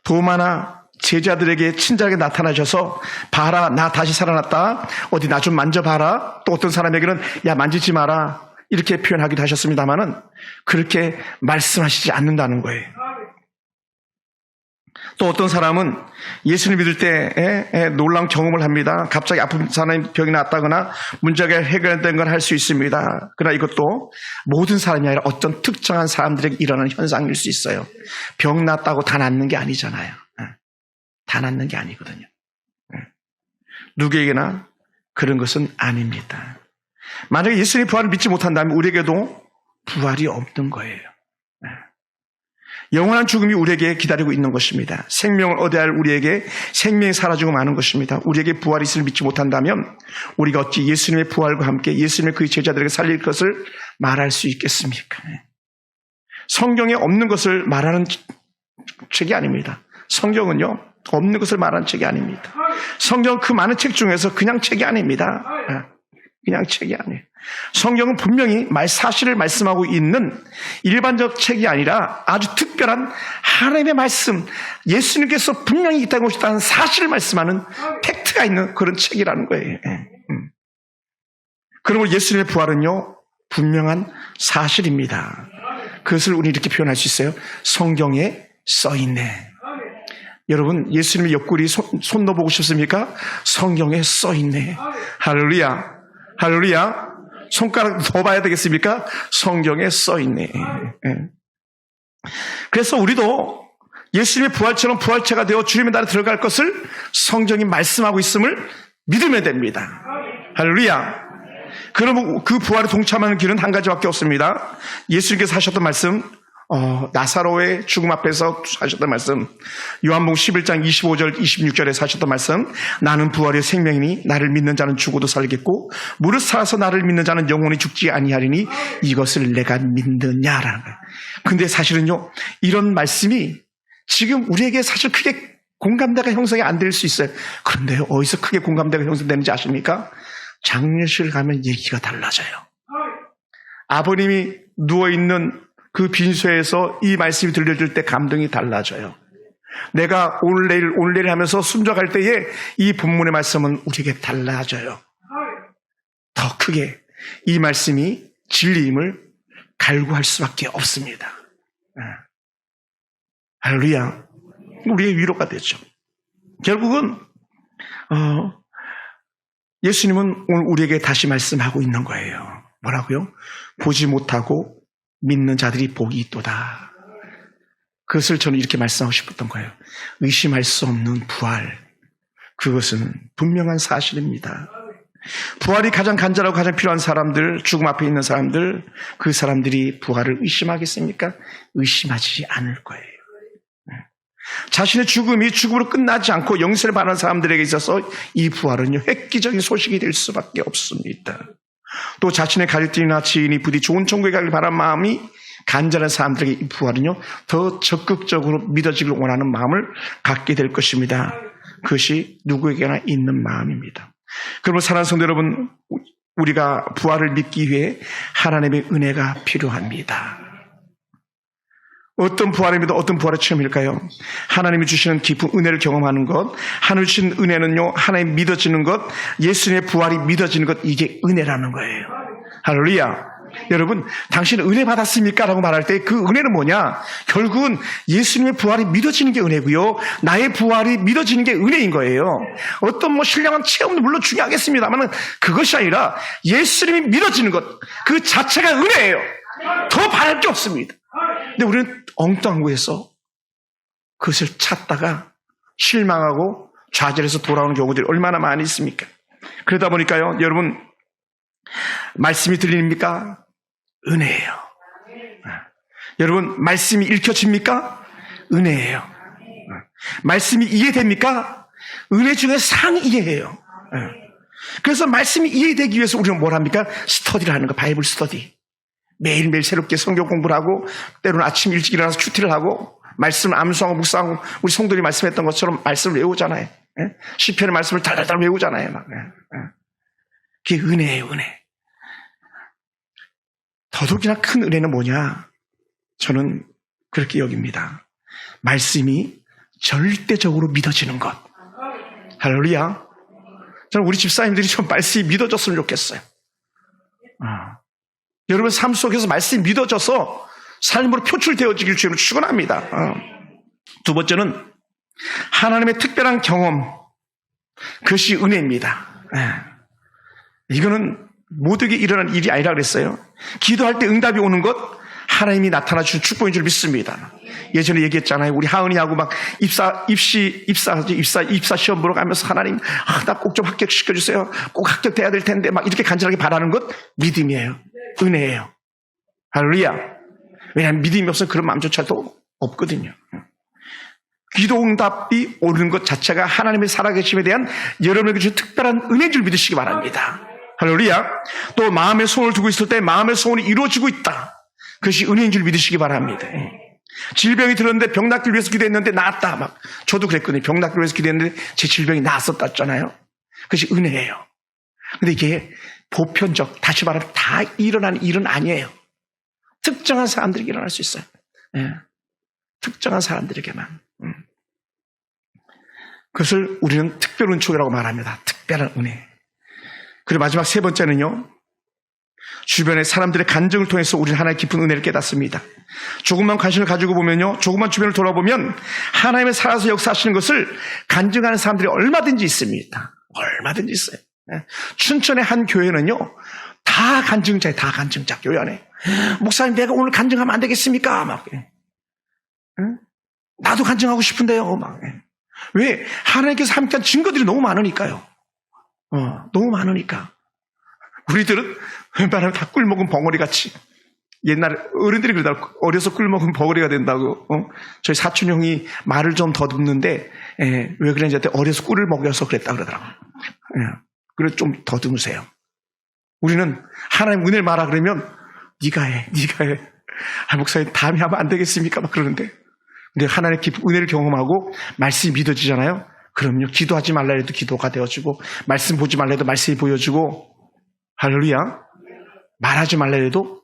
Speaker 1: 도마나 제자들에게 친절하게 나타나셔서 봐라, 나 다시 살아났다. 어디 나 좀 만져봐라. 또 어떤 사람에게는 야, 만지지 마라. 이렇게 표현하기도 하셨습니다만은 그렇게 말씀하시지 않는다는 거예요. 또 어떤 사람은 예수님 믿을 때 놀라운 경험을 합니다. 갑자기 아픈 사람이 병이 났다거나 문제가 해결된 건 할 수 있습니다. 그러나 이것도 모든 사람이 아니라 어떤 특정한 사람들에게 일어나는 현상일 수 있어요. 병 났다고 다 낫는 게 아니잖아요. 다 낫는 게 아니거든요. 누구에게나 그런 것은 아닙니다. 만약에 예수님의 부활을 믿지 못한다면 우리에게도 부활이 없는 거예요. 영원한 죽음이 우리에게 기다리고 있는 것입니다. 생명을 얻어야 할 우리에게 생명이 사라지고 마는 것입니다. 우리에게 부활이 있음을 믿지 못한다면 우리가 어찌 예수님의 부활과 함께 예수님의 그의 제자들에게 살릴 것을 말할 수 있겠습니까? 성경에 없는 것을 말하는 책이 아닙니다. 성경은요, 없는 것을 말하는 책이 아닙니다. 성경은 그 많은 책 중에서 그냥 책이 아닙니다. 그냥 책이 아니에요. 성경은 분명히 사실을 말씀하고 있는 일반적 책이 아니라 아주 특별한 하나님의 말씀, 예수님께서 분명히 이 땅에 오셨다는 사실을 말씀하는 팩트가 있는 그런 책이라는 거예요. 그러므로 예수님의 부활은요, 분명한 사실입니다. 그것을 우리 이렇게 표현할 수 있어요. 성경에 써있네. 여러분, 예수님의 옆구리 손 넣어보고 싶습니까? 성경에 써있네. 할렐루야. 할렐루야. 손가락 더 봐야 되겠습니까? 성경에 써있네. 그래서 우리도 예수님의 부활처럼 부활체가 되어 주님의 나라에 들어갈 것을 성경이 말씀하고 있음을 믿으면 됩니다. 할렐루야. 그러면 그 부활에 동참하는 길은 한 가지밖에 없습니다. 예수님께서 하셨던 말씀, 나사로의 죽음 앞에서 하셨던 말씀, 요한복음 11장 25절 26절에서 하셨던 말씀, 나는 부활의 생명이니 나를 믿는 자는 죽어도 살겠고 무릇 살아서 나를 믿는 자는 영원히 죽지 아니하리니 이것을 내가 믿느냐라는 거예요. 근데 사실은요, 이런 말씀이 지금 우리에게 사실 크게 공감대가 형성이 안 될 수 있어요. 그런데 어디서 크게 공감대가 형성되는지 아십니까? 장례실 가면 얘기가 달라져요. 아버님이 누워있는 그 빈소에서 이 말씀이 들려줄 때 감동이 달라져요. 내가 오늘 내일 하면서 숨져갈 때에 이 본문의 말씀은 우리에게 달라져요. 더 크게 이 말씀이 진리임을 갈구할 수밖에 없습니다. 할렐루야. 우리의 위로가 되죠. 결국은 예수님은 오늘 우리에게 다시 말씀하고 있는 거예요. 뭐라고요? 보지 못하고 믿는 자들이 복이 있도다. 그것을 저는 이렇게 말씀하고 싶었던 거예요. 의심할 수 없는 부활. 그것은 분명한 사실입니다. 부활이 가장 간절하고 가장 필요한 사람들, 죽음 앞에 있는 사람들, 그 사람들이 부활을 의심하겠습니까? 의심하지 않을 거예요. 자신의 죽음이 죽음으로 끝나지 않고 영생을 바라는 사람들에게 있어서 이 부활은요, 획기적인 소식이 될 수밖에 없습니다. 또 자신의 가족들이나 지인이 부디 좋은 천국에 가길 바라는 마음이 간절한 사람들에게 이 부활은요, 더 적극적으로 믿어지길 원하는 마음을 갖게 될 것입니다. 그것이 누구에게나 있는 마음입니다. 그러면 사랑하는 성도 여러분, 우리가 부활을 믿기 위해 하나님의 은혜가 필요합니다. 어떤 부활입니다. 어떤 부활의 체험일까요? 하나님이 주시는 깊은 은혜를 경험하는 것, 하나님 주신 은혜는요, 하나님 믿어지는 것, 예수님의 부활이 믿어지는 것, 이게 은혜라는 거예요. 할렐루야. 여러분, 당신은 은혜 받았습니까? 라고 말할 때 그 은혜는 뭐냐? 결국은 예수님의 부활이 믿어지는 게 은혜고요, 나의 부활이 믿어지는 게 은혜인 거예요. 어떤 신령한 체험도 물론 중요하겠습니다만 그것이 아니라 예수님이 믿어지는 것, 그 자체가 은혜예요. 더 바랄 게 없습니다. 근데 우리는 엉뚱한 곳에서 그것을 찾다가 실망하고 좌절해서 돌아오는 경우들이 얼마나 많이 있습니까? 그러다 보니까요, 여러분, 말씀이 들립니까? 은혜예요. 여러분, 말씀이 읽혀집니까? 은혜예요. 말씀이 이해됩니까? 은혜 중에 상이해예요. 그래서 말씀이 이해되기 위해서 우리는 뭘 합니까? 스터디를 하는 거, 바이블 스터디. 매일매일 새롭게 성경 공부를 하고, 때로는 아침 일찍 일어나서 큐티를 하고, 말씀을 암송하고 묵상하고, 우리 성도들이 말씀했던 것처럼 말씀을 외우잖아요. 시편의 말씀을 달달달 외우잖아요. 그게 은혜예요, 은혜. 더더욱이나 큰 은혜는 뭐냐? 저는 그렇게 여깁니다. 말씀이 절대적으로 믿어지는 것. 할렐루야. 저는 우리 집사님들이 좀 말씀이 믿어졌으면 좋겠어요. 여러분 삶 속에서 말씀이 믿어져서 삶으로 표출되어지길 주님으로 축원합니다. 두 번째는 하나님의 특별한 경험, 그것이 은혜입니다. 이거는 모두에게 일어난 일이 아니라 그랬어요. 기도할 때 응답이 오는 것, 하나님이 나타나 주신 축복인 줄 믿습니다. 예전에 얘기했잖아요. 우리 하은이하고 막 입사 시험 보러 가면서 하나님, 나 꼭 좀 합격시켜주세요. 꼭 합격돼야 될 텐데 막 이렇게 간절하게 바라는 것, 믿음이에요. 은혜예요. 할렐루야. 왜냐하면 믿음이 없으면 그런 마음조차도 없거든요. 기도 응답이 오는 것 자체가 하나님의 살아계심에 대한 여러분에게 주신 특별한 은혜인 줄 믿으시기 바랍니다. 할렐루야. 또 마음의 소원을 두고 있을 때 마음의 소원이 이루어지고 있다. 그것이 은혜인 줄 믿으시기 바랍니다. 질병이 들었는데 병 낫기를 위해서 기도했는데 나았다. 막 저도 그랬거든요. 병 낫기를 위해서 기도했는데 제 질병이 나았었다잖아요. 그것이 은혜예요. 근데 이게 보편적, 다시 말하면 다 일어나는 일은 아니에요. 특정한 사람들에게 일어날 수 있어요. 특정한 사람들에게만. 그것을 우리는 특별 은총이라고 말합니다. 특별한 은혜. 그리고 마지막 세 번째는요, 주변의 사람들의 간증을 통해서 우리는 하나님의 깊은 은혜를 깨닫습니다. 조금만 관심을 가지고 보면요, 조금만 주변을 돌아보면 하나님의 살아서 역사하시는 것을 간증하는 사람들이 얼마든지 있습니다. 얼마든지 있어요. 춘천의 한 교회는요, 다 간증자예요. 다 간증자. 교회 안에 목사님, 내가 오늘 간증하면 안 되겠습니까? 막 나도 간증하고 싶은데요. 막 왜? 하나님께서 함께한 증거들이 너무 많으니까요. 너무 많으니까. 우리들은 웬만하면 다 꿀먹은 벙어리같이, 옛날에 어른들이 그러더라고. 어려서 꿀먹은 벙어리가 된다고. 저희 사촌 형이 말을 좀 더듬는데, 왜 그랬는지 할 때 어려서 꿀을 먹여서 그랬다 그러더라고. 그래서 좀 더듬으세요. 우리는 하나님 은혜를 말하 그러면 네가 해. 목사님 다음에 하면 안 되겠습니까? 막 그러는데, 근데 하나님의 깊은 은혜를 경험하고 말씀이 믿어지잖아요. 그럼요, 기도하지 말라 해도 기도가 되어지고, 말씀 보지 말라 해도 말씀이 보여지고, 할렐루야. 말하지 말라 해도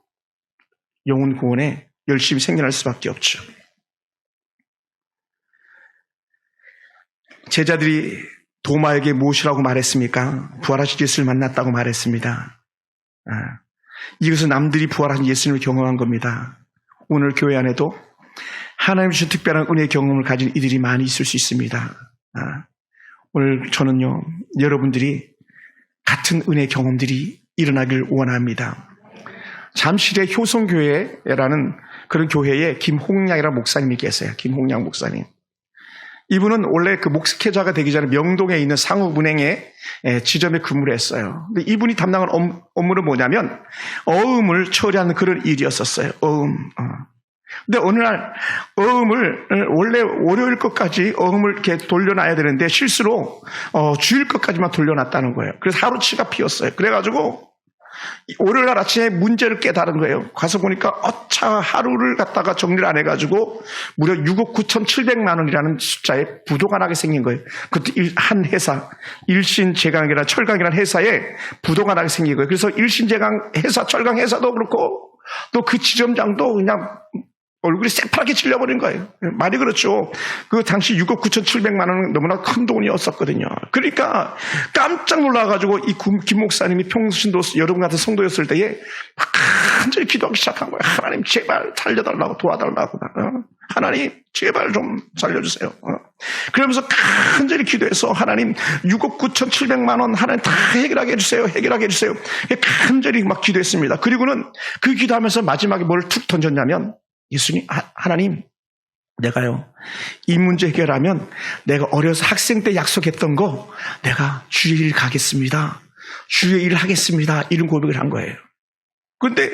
Speaker 1: 영혼 구원에 열심히 생겨날 수밖에 없죠. 제자들이 도마에게 무엇이라고 말했습니까? 부활하신 예수를 만났다고 말했습니다. 이것은 남들이 부활하신 예수님을 경험한 겁니다. 오늘 교회 안에도 하나님 주신 특별한 은혜의 경험을 가진 이들이 많이 있을 수 있습니다. 오늘 저는요, 여러분들이 같은 은혜의 경험들이 일어나길 원합니다. 잠실의 효성교회라는 그런 교회에 김홍량이라는 목사님이 계세요. 김홍량 목사님. 이분은 원래 그 목회자가 되기 전에 명동에 있는 상업은행의 지점에 근무를 했어요. 근데 이분이 담당한 업무는 뭐냐면 어음을 처리하는 그런 일이었었어요. 어음. 근데 어느 날 어음을 원래 월요일 것까지 어음을 이렇게 돌려놔야 되는데 실수로 주일 것까지만 돌려놨다는 거예요. 그래서 하루치가 피었어요. 그래가지고 월요일 날 아침에 문제를 깨달은 거예요. 가서 보니까 어차 하루를 갖다가 정리를 안 해가지고 무려 6억 9,700만 원이라는 숫자에 부도가 나게 생긴 거예요. 그것도 한 회사, 일신제강이나 철강이라는 회사에 부도가 나게 생긴 거예요. 그래서 일신제강 회사, 철강 회사도 그렇고 또 그 지점장도 그냥 얼굴이 새파랗게 질려버린 거예요. 말이 그렇죠. 그 당시 6억 9,700만 원은 너무나 큰 돈이었었거든요. 그러니까 깜짝 놀라가지고 이 김 목사님이 평신도 여러분 같은 성도였을 때에 간절히 기도하기 시작한 거예요. 하나님 제발 살려달라고 도와달라고. 하나님 제발 좀 살려주세요. 그러면서 간절히 기도해서 하나님 6억 9,700만 원 하나님 다 해결하게 해주세요. 해결하게 해주세요. 간절히 막 기도했습니다. 그리고는 그 기도하면서 마지막에 뭘 툭 던졌냐면 예수님, 하나님, 내가요, 이 문제 해결하면 내가 어려서 학생 때 약속했던 거 내가 주의 일 가겠습니다. 주의 일 하겠습니다. 이런 고백을 한 거예요. 그런데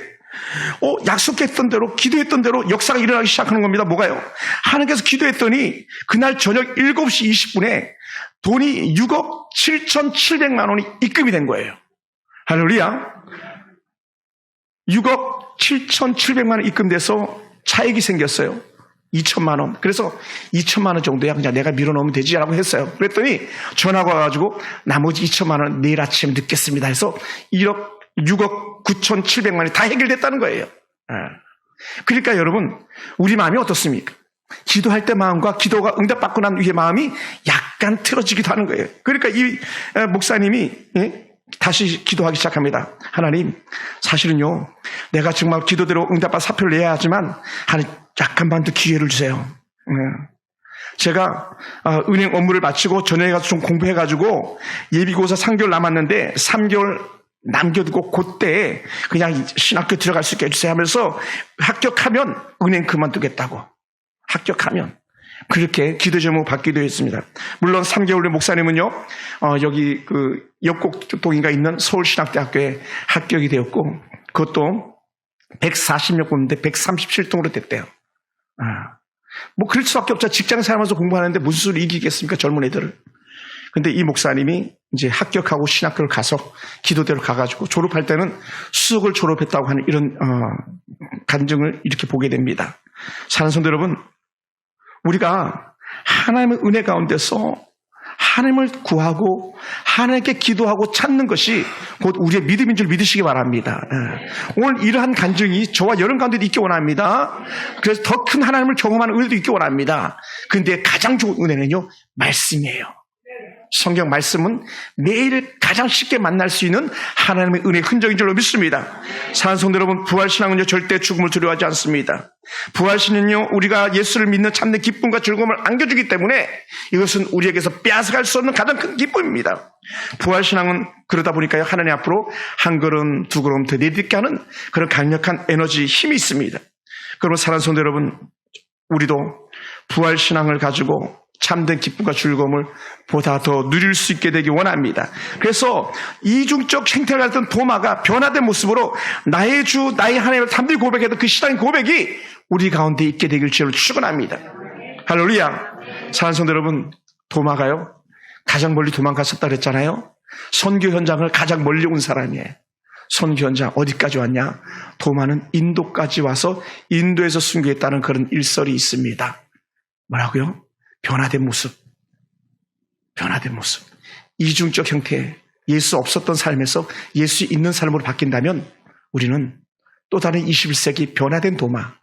Speaker 1: 약속했던 대로, 기도했던 대로 역사가 일어나기 시작하는 겁니다. 뭐가요? 하나님께서 기도했더니 그날 저녁 7시 20분에 돈이 6억 7,700만 원이 입금이 된 거예요. 할렐루야. 6억 7,700만 원 입금돼서 차익이 생겼어요. 2천만 원. 그래서 2천만 원 정도야 그냥 내가 밀어넣으면 되지라고 했어요. 그랬더니 전화가 와가지고 나머지 2천만 원 내일 아침 늦겠습니다 해서 6억 9,700만 원이 다 해결됐다는 거예요. 그러니까 여러분 우리 마음이 어떻습니까? 기도할 때 마음과 기도가 응답받고 난 후에 마음이 약간 틀어지기도 하는 거예요. 그러니까 이 목사님이 다시 기도하기 시작합니다. 하나님, 사실은요, 내가 정말 기도대로 응답받아 사표를 내야 하지만, 하나님, 약간만 더 기회를 주세요. 제가 은행 업무를 마치고 저녁에 가서 좀 공부해가지고 예비고사 3개월 남았는데 3개월 남겨두고 그때에 그냥 신학교 들어갈 수 있게 해주세요 하면서 합격하면 은행 그만두겠다고. 합격하면. 그렇게 기도 제목 받기도 했습니다. 물론 3개월 후 목사님은요, 여기 그 역곡동인가 있는 서울신학대학교에 합격이 되었고, 그것도 140몇 군데 137등으로 됐대요. 뭐 그럴 수밖에 없죠. 직장 생활하면서 공부하는데 무슨 소리 이기겠습니까? 젊은 애들을. 근데 이 목사님이 이제 합격하고 신학교를 가서 기도대로 가가지고 졸업할 때는 수석을 졸업했다고 하는 이런 간증을 이렇게 보게 됩니다. 사랑하는 성도 여러분, 우리가 하나님의 은혜 가운데서 하나님을 구하고 하나님께 기도하고 찾는 것이 곧 우리의 믿음인 줄 믿으시기 바랍니다. 오늘 이러한 간증이 저와 여러분 가운데도 있기 원합니다. 그래서 더 큰 하나님을 경험하는 은혜도 있기 원합니다. 그런데 가장 좋은 은혜는요, 말씀이에요. 성경 말씀은 매일 가장 쉽게 만날 수 있는 하나님의 은혜의 흔적인 줄로 믿습니다. 사랑하는 성도 여러분, 부활신앙은요 절대 죽음을 두려워하지 않습니다. 부활신은요 우리가 예수를 믿는 참된 기쁨과 즐거움을 안겨주기 때문에 이것은 우리에게서 빼앗아갈 수 없는 가장 큰 기쁨입니다. 부활신앙은 그러다 보니까요 하나님 앞으로 한 걸음 두 걸음 더 내딛게 하는 그런 강력한 에너지 힘이 있습니다. 그러면 사랑하는 성도 여러분, 우리도 부활신앙을 가지고 참된 기쁨과 즐거움을 보다 더 누릴 수 있게 되기 원합니다. 그래서 이중적 행태를 가졌던 도마가 변화된 모습으로 나의 주, 나의 하나님을 담대히 고백했던 그 신앙의 고백이 우리 가운데 있게 되길 주로 축원합니다. 할렐루야. 사랑하는 성도 여러분, 도마가요 가장 멀리 도망갔었다 그랬잖아요. 선교 현장을 가장 멀리 온 사람이에요. 선교 현장 어디까지 왔냐? 도마는 인도까지 와서 인도에서 순교했다는 그런 일설이 있습니다. 뭐라고요? 변화된 모습. 변화된 모습. 이중적 형태, 예수 없었던 삶에서 예수 있는 삶으로 바뀐다면 우리는 또 다른 21세기 변화된 도마,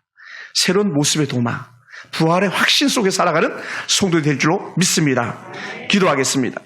Speaker 1: 새로운 모습의 도마, 부활의 확신 속에 살아가는 성도들이 될 줄로 믿습니다. 기도하겠습니다.